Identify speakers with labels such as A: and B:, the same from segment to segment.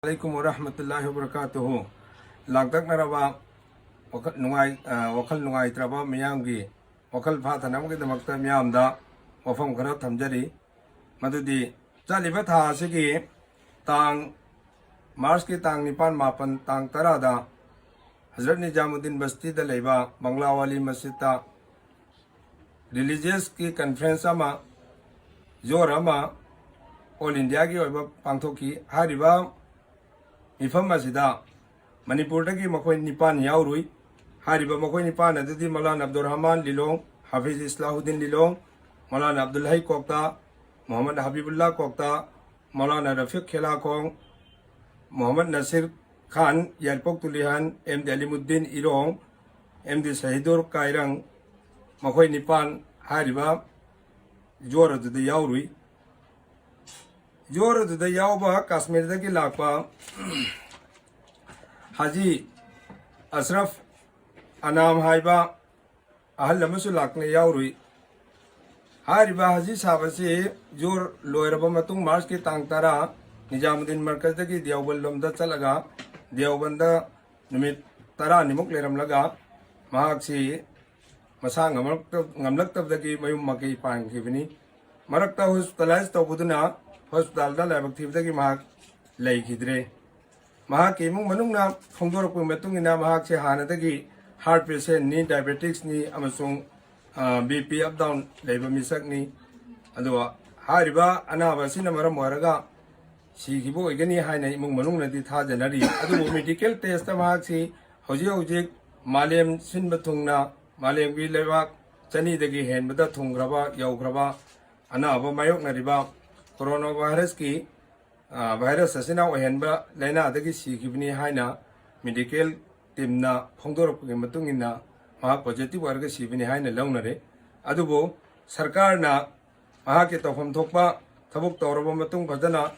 A: Assalamualaikum warahmatullahi wabarakatuh. Lagdak naraba wakal nungai traba miyamgi wakal phatanam gi damakta miyamda wafam khara thamjari madudi chaliba tha asigi tang March ki tang nipan mapan tang tarada Hazrat Nijamuddin Basti da leiba Banglawali Masjid ta religious ki conference ama jorama all India ki oiba pangthoki hariba Ifam Masida Manipur ki Makoi Nipan Yaurui Hariba Makoi Nipan Aditi Malan Abdul Rahman Lilong Hafiz Islahuddin Lilong Malan Abdul Hai Kokta Muhammad Habibullah Kokta Malan Rafiq Khela Kong Muhammad Nasir Khan Yalpok Tulihan MD Alimuddin Irong MD Sahidur Kairang Makoi Nipan Hariba Jora to the Yaurui Jor to the Yauba, Kashmir the Gilapa Haji Asraf Anam Haiba Ahalamusulakne Yauri Hariba Haji Sabasi, Jor Loerabamatung Marski Tangtara, Nijamuddin Markazaki, Diabalum the Salaga, Diabanda Numit Tara Nimukleram Laga, Mahaksi Masanga Namlak of the Gayum Maki Pan Kivini, Marakta hospitalized of Buduna. Hospital da labak thibda ki mahak lei khidre mahak ki mung manung na phongdor pu metung ina mahak se hanadagi heart patient ni diabetics ni amasung bp up down leiba misak ni adwa hariba anaba sina maram waraga sigibo igani haina mung manung na di tha janari adu medical test mahak si hoji hoji malem sinba thungna malem gi leba chani dagi henbada thungraba yaugraba anaba mayok na riba Coronavirus ki virus asina ohenba laina adagi sikibni haina medical team na phongdor ki matung inna ma positive warga sibni haina launare adubo sarkar na ma ke tofam thokpa thabuk tawraba matung badana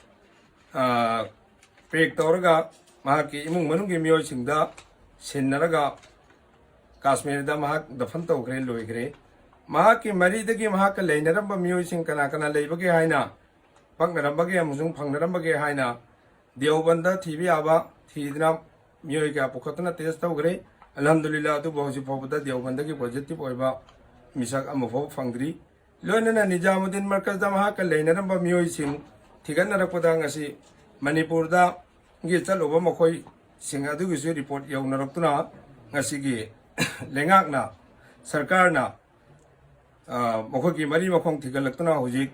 A: pek tawraga ma ki imung manung gi miyoi singda sinnaraga Kashmir da ma dafan tawgre loigre ma ki mari dagi ma ka lainaramba miyoi sing kana kana leibage haina Pangnarambagi Amazung Pangnarambagi Haina, Diobanda TV Aba, Tidna Mioga Pokotana test of Grey, Alhamdulillah to Bosi Popa, Diobandaki positive Oiba, Misak Amofo Fangri, Lona Nijamuddin Markas Damahaka, Lainaramba Mioisim, Tigana Podangasi, Manipurda, Gital Obamokoi, Singadu report Yaunaraptuna, Nasigi, Lengakna, Sarkarna, Mokoki Marima Kong Tigalakuna Hojik.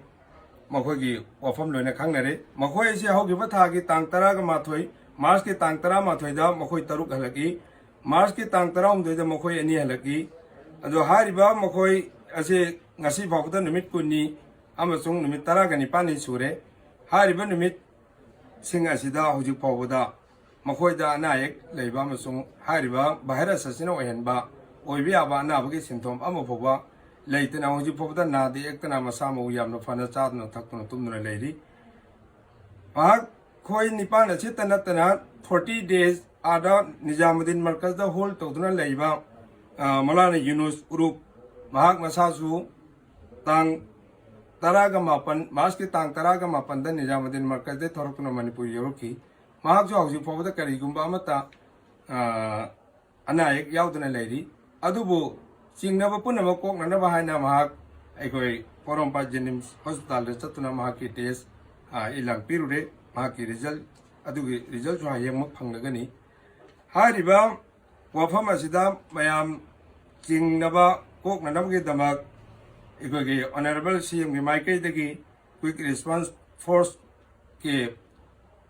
A: Makogi wafam loina khangnare makoi se hogi bathagi tang tara ga mathoi March ki tang tara mathoi da makoi taruk halaki March ki tang tara umdoi da makoi ani halaki ado hariba makoi ase ngasi bawda numit kunni amasung numit tara ga ni pani sure hariba numit sing asida hoji pawda makoi da naik leiba amasung hariba bahara sasina ohenba oibi aba na bagi sintom amafoba Later, now you put the Nadi Ekana Sama Yam of Fanasat no Takuna Tumna lady. Ah, Koi Nipan, a chitanatana, 40 days, Ada Nijamuddin Markas, the whole Totuna Leva, Malana Yunus, Urup, Mahak Masasu, Tang Taragamapan, Maski Tang Taragamapan, the Nijamuddin Markas, the Torokuna Manipur Yoruki, Mahak Jogs, you for the Karigumba Mata, Anaik Yautana lady, Adubu. Sing never put a cock, never hide a mark. I go Porompa Jennings Hospital, the Satuna Mahaki test, Ilang Pirude, Mahaki result, Adu result to a young Pangagani. Hariba, Wafamasida, Mayam, Sing never cook, never get the mark. Egogi, Honorable CM, Mike the quick response force team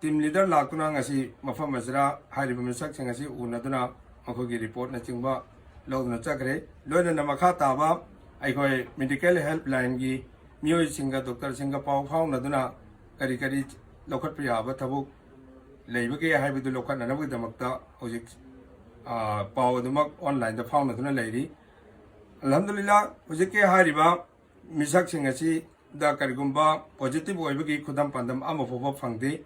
A: leader Lakunangasi, Mafamasra, Hariba Saxingasi, Unaduna, Makogi report, Nachimba. Lodna Chakre, Lodna Namakataba, I go medical helpline gi, Mio Singa Doctor Singapore found Naduna, Karikari, Lokapia, Batabu, Labake, I have the local and with the Makta, Ojik, Power the Mak online, the found Naduna lady. Alhamdulillah, Ojike Hariba, Misak Singasi, the Karigumba, positive Webaki Kudam Pandam Amofo Fangdi,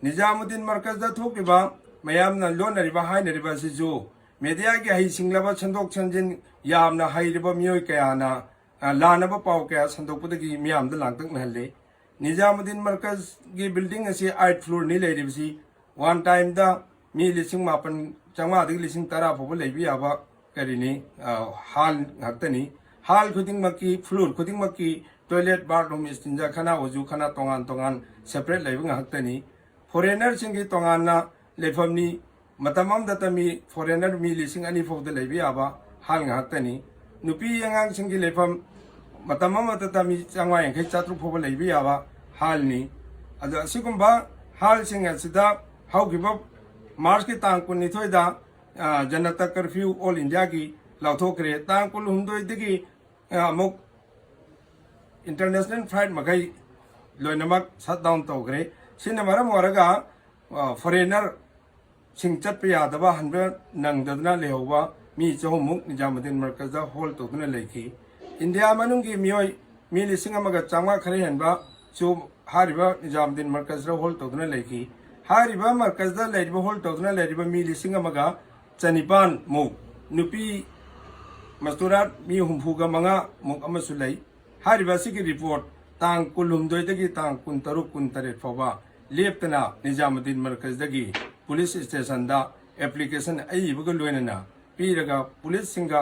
A: Nijamuddin Markas the Tokiba, Mayam Lona River High River Sizu. Media ke hai singlaba chandok chanjin yamna hairiba mioi kayana lanaba paw kaya sandok pudagi miyam da langtak nahalle Nijamuddin Markaz की building असे 8 floor नहीं ले रही बसी วันไทม์ดามีลิซิงมาเป็นจังหวะที่ลิซิงตาราพบเลยวิอาบะกันนี้ฮัลหักตันี้ฮัลคุดิ้งมากีฟลูร์คุดิ้งมากีทอยเลทบาร์รูมอิสตินจาขณะวจูขณะตรงานเซปเรตเลยวิ่งหักตันี้ฟอเรนเนอร์สิ่งที่ตรงานน่ะเลฟมนี้มาตามดัตมีฟอเรนเนอร์มีลิซิงอันนี้พบเลยวิอาบะฮัลหักตันี้นุปียังงั้นสิ่งที่เลฟมมาตามดัตมีจังหวะยังแค่จัตุพบเลยวิอาบะฮัลนี้อาจจะสิ่งบ้าฮัลสิ่งสุดท้ายเฮาคิดว่าमार्च की तांग कुल निथोई दा जनता curfew all India की लाथो करे तांग कुल हुंदोई दिगी अमुक इंटरनेशनल फ्लाइट मगई लोइनमक शट डाउन तो करे सिन मरम वरगा फॉरेनर सिंचत पे यादवा हनबे नंगदना लेहवा मी चहुमुक निजामुद्दीन मरकज होल तोदना लेखी इंडिया मनुंग की मियोय मी लिसिंग अमगा चांगा खरे हनबा जो हारिबा निजामुद्दीन मरकज होल तोदना लेखी हारिबा मरकजदा लेरिबा होल तोदना लेरिबा मी लिसिंग अमगा चनिपान मुक नुपी मस्तुरात मी हुमफुगा मंगा मुक अमसु लई हारिबा सिगी रिपोर्ट तांग कुलुमदोइदगी तांग कुनतरुक कुनतरेट फवा लेप्तना निजामुद्दीन मरकजदगी पुलिस स्टेशन दा एप्लीकेशन अइबगा लोइनना पीरगा पुलिस सिंगा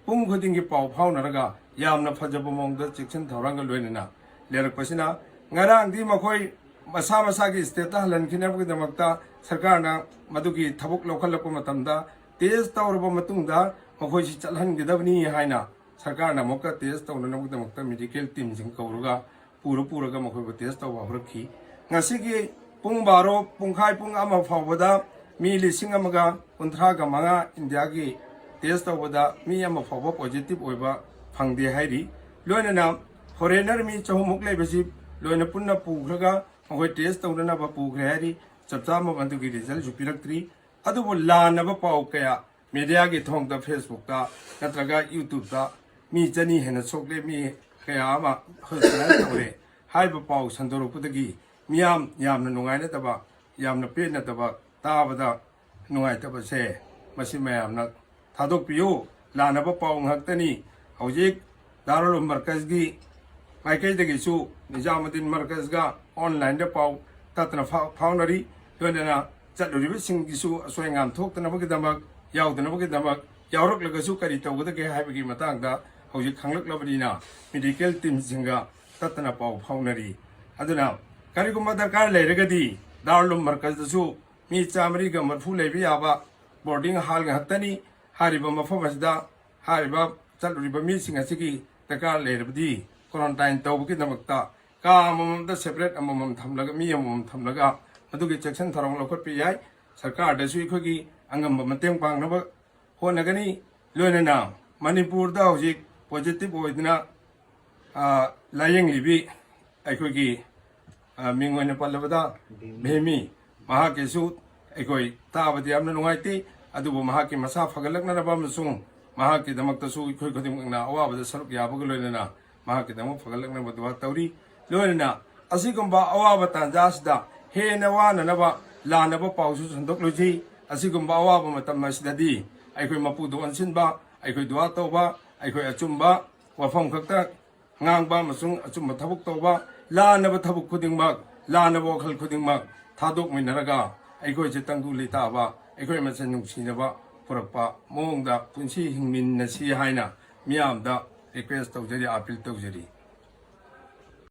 A: पुंग खुदिंगी पाव फाउनरगा यामना फजबा मोंगदा section थौरंगा लोइनना लेरकपसिना ngarangdi makoi masa masa ki state halan khinabgi damakta sarkarna madugi thabuk lokhalakpa matamda test tawrba matungda makoi si chalhangidabni haina sarkarna mokka test tawranabgi damakta medical team jing kawruga puraga makoi test tawba hurkhi ngasigi pung baro pungkhai pung ama phawbada mi lising amaga 30 ga manga india gi test tawbada mi ama phawba positive oiba phangde hairi loinana foreigner mi chahumuk leibasi लोइन पुन्ना पुखरगा मखोय test तौनना बा पुखरे हारी चपचा मबंदुगी result जुपिरक्त्री अदुबो लानबा पाउ कया मीडिया की थोंग दा फेसबुक दा नत्रगा यूट्यूब दा मी जनी हेना सोकले मी कया मा हसना तौरे हाइबा पाउ संदोरपुदगी मियाम यामना नुंगाइना तबा यामना पेना तबा ताबदा नुंगाइ तबा से मसि मयामना थादोक पियो लानबा पाउ nghaktani हौजिक दारुल मरकजगी माइकैदगिसु निजामुद्दीन मरकजगा ऑनलाइन दे पाउ ततना फाउनरी लोइना चलुरिबसिंगिसु असोयंगाम थोक्तनबगिदमक यावदनबगिदमक यावरकलगसु करि तौगदगे हाइबगी मतंगदा हौजिक खंगलकलबनिना मेडिकल टीम सिंगा ततना पाउ फाउनरी अदुना करिगुम दरकार लेरगदी दारुल मरकजदसु मी चामरीगा मरफु लेबि याबा बोर्डिंग हाल nghaktani hariba mafamasda hariba चलुरिबा मी सिंगासिगी दरकार लेरबदी क्वारंटाइन तौबकी दमकता का अममदा सेपरेट अममम थमलगा मी अममम थमलगा मदुगी सेक्शन थरंग लौखटपि याय सरकार दसु इखोगी अंगम मतेंग पांगनब होनगनी लोइनना मणिपुर दा हौजिक पॉजिटिव ओइदना लायंग लिबि अखोगी मिंगोइन पल्लबदा भेमी महाकेसु अखोई ताबदि यामना नुंगाइति अदुबो महाके मसा फगलकनबा मसुंग महाके दमकतसु इखोई खदिमना अवाबदा सरुक याबग लोइनना महाकिदम फगलकना बदवा तौरी लोइना असिगुम्बा अवाब तांजासदा हेना वाननबा लानबा पाउसु संदोकलुजी असिगुम्बा अवाब मतम मसिददी अखोय मपुदो अनसिनबा अखोय दुआ तौबा अखोय अचुम्बा वफम खक्ता ngang masung achum thabuk tawba लानबा थबुक खुदिंगमक लानबा वखल खुदिंगमक थादोक मिनरगा अखोय जे तंगु लिताबा अखोय मसन नुंसिनबा पुरकपा मोंगदा पुंसी हिंगमिन नसी हाइना मियामदा रिक्वेस्ट तौजरी अपील तौजरी